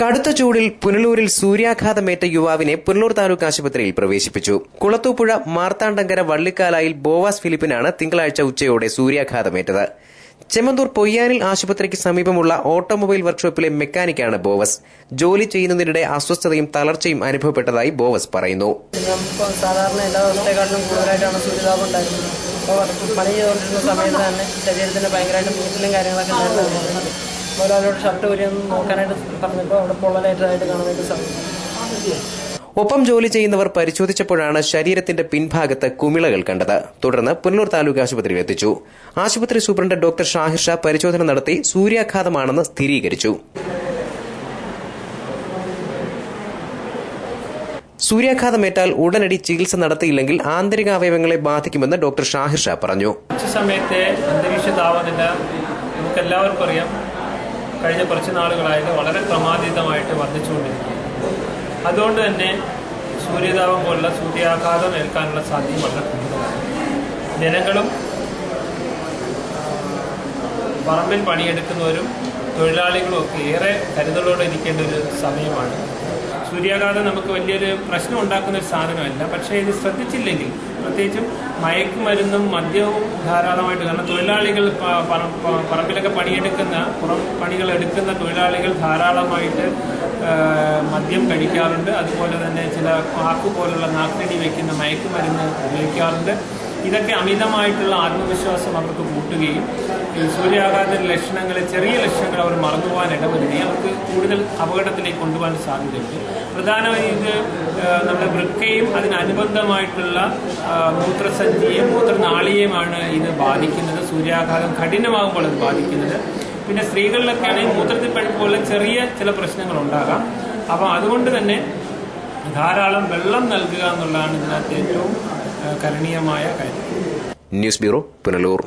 കടുത്ത ചൂടിൽ പുനലൂരിൽ സൂര്യാഘാതമേറ്റ യുവാവിനെ പുനലൂർ താലൂക്ക് ആശുപത്രിയിൽ പ്രവേശിപ്പിച്ചു. കുളത്തൂപ്പുഴ മാർത്താണ്ഡങ്കര വള്ളിക്കാലായിൽ ബോവാസ് ഫിലിപ്പിനാണ് തിങ്കളാഴ്ച ഉച്ചയോടെ സൂര്യാഘാതമേറ്റത്. ചെമ്മന്തൂർ പൊയ്യാനിൽ ആശുപത്രിക്ക് സമീപമുള്ള ഓട്ടോമൊബൈൽ വർക്ക്ഷോപ്പിലെ മെക്കാനിക്കാണ് ബോവസ്. ജോലി ചെയ്യുന്നതിനിടെ അസ്വസ്ഥതയും തളർച്ചയും അനുഭവപ്പെട്ടതായി ബോവസ് പറയുന്നു. സാധാരണ എല്ലാ ദിവസത്തെക്കാട്ടിലും കൂടുതലായിട്ടാണ് സൂര്യതാപം ഉണ്ടായിരുന്നത്. അപ്പോൾ പണി ചെയ്തുകൊണ്ടിരുന്ന സമയത്ത് തന്നെ ശരീരത്തിന് ഭയങ്കരമായിട്ട് വീട്ടിലും കാര്യങ്ങളൊക്കെ ഉണ്ടായിരുന്നു. ഒരാളോട് ഷർട്ട് ഊരിയൊന്ന് നോക്കാനായിട്ട് പറഞ്ഞപ്പോൾ അവിടെ പൊള്ളലേറ്റതായിട്ട് കാണാനായിട്ട് സാധിക്കും. ഒപ്പം ജോലി ചെയ്യുന്നവർ പരിശോധിച്ചപ്പോഴാണ് ശരീരത്തിന്റെ പിൻഭാഗത്ത് കുമിളകൾ കണ്ടത്. തുടർന്ന് പുനലൂർ താലൂക്ക് ആശുപത്രിയിൽ എത്തിച്ചു. ആശുപത്രി സൂപ്രണ്ട് ഡോക്ടർ ഷാഹിർ ഷാ പരിശോധന നടത്തി സൂര്യാഘാതമാണെന്ന് സ്ഥിരീകരിച്ചു. സൂര്യാഘാതമേറ്റാൽ ഉടനടി ചികിത്സ നടത്തിയില്ലെങ്കിൽ ആന്തരികാവയവങ്ങളെ ബാധിക്കുമെന്ന് ഡോക്ടർ ഷാഹിർ ഷാ പറഞ്ഞു. സമയത്തെ അന്തരീക്ഷ താപനില നമുക്കെല്ലാവർക്കും അറിയാം, കഴിഞ്ഞ കുറച്ച് നാളുകളായിട്ട് വളരെ ക്രമാതീതമായിട്ട് വർദ്ധിച്ചുകൊണ്ടിരിക്കുന്നു. അതുകൊണ്ട് തന്നെ സൂര്യതാപം പോലുള്ള സൂര്യാഘാതം ഏൽക്കാനുള്ള സാധ്യത വളരെ കൂടുതലാണ്. ജനങ്ങളും പറമ്പിൽ പണിയെടുക്കുന്നവരും തൊഴിലാളികളും ഒക്കെ ഏറെ കരുതലോടെ ഇരിക്കേണ്ട ഒരു സമയമാണ്. സൂര്യാഘാതം നമുക്ക് വലിയൊരു പ്രശ്നം ഉണ്ടാക്കുന്ന ഒരു സാധനമല്ല. പക്ഷേ ഇത് ശ്രദ്ധിച്ചില്ലെങ്കിൽ, പ്രത്യേകിച്ചും മയക്കുമരുന്നും മദ്യവും ധാരാളമായിട്ട്, കാരണം തൊഴിലാളികൾ പറമ്പിലൊക്കെ പുറം പണികൾ എടുക്കുന്ന തൊഴിലാളികൾ ധാരാളമായിട്ട് മദ്യം കഴിക്കാറുണ്ട്. അതുപോലെ തന്നെ ചില പാക്ക് പോലുള്ള നാക്കിനടി വയ്ക്കുന്ന മയക്കുമരുന്ന് ഉപയോഗിക്കാറുണ്ട്. ഇതൊക്കെ അമിതമായിട്ടുള്ള ആത്മവിശ്വാസം അവർക്ക് കൂട്ടുകയും ഈ സൂര്യാഘാതത്തിന്റെ ലക്ഷണങ്ങൾ, ചെറിയ ലക്ഷണങ്ങൾ അവർ മറന്നുപോകാൻ ഇടവരുകയും അവർക്ക് കൂടുതൽ അപകടത്തിലേക്ക് കൊണ്ടുപോകാൻ സാധ്യതയുണ്ട്. പ്രധാനമായും ഇത് നമ്മുടെ വൃക്കയും അതിനനുബന്ധമായിട്ടുള്ള മൂത്രസഞ്ചിയും മൂത്രനാളിയെയുമാണ് ഇത് ബാധിക്കുന്നത്. സൂര്യാഘാതം കഠിനമാകുമ്പോൾ അത് ബാധിക്കുന്നത്. പിന്നെ സ്ത്രീകളിലൊക്കെ ആണെങ്കിൽ മൂത്രത്തിൽ പഴുപ്പ് പോലെ ചെറിയ ചില പ്രശ്നങ്ങൾ ഉണ്ടാകാം. അപ്പോൾ അതുകൊണ്ട് തന്നെ ധാരാളം വെള്ളം നൽകുക എന്നുള്ളതാണ് ഇതിനകത്ത് ഏറ്റവും കരണീയമായ കാര്യം. News bureau, Punalur.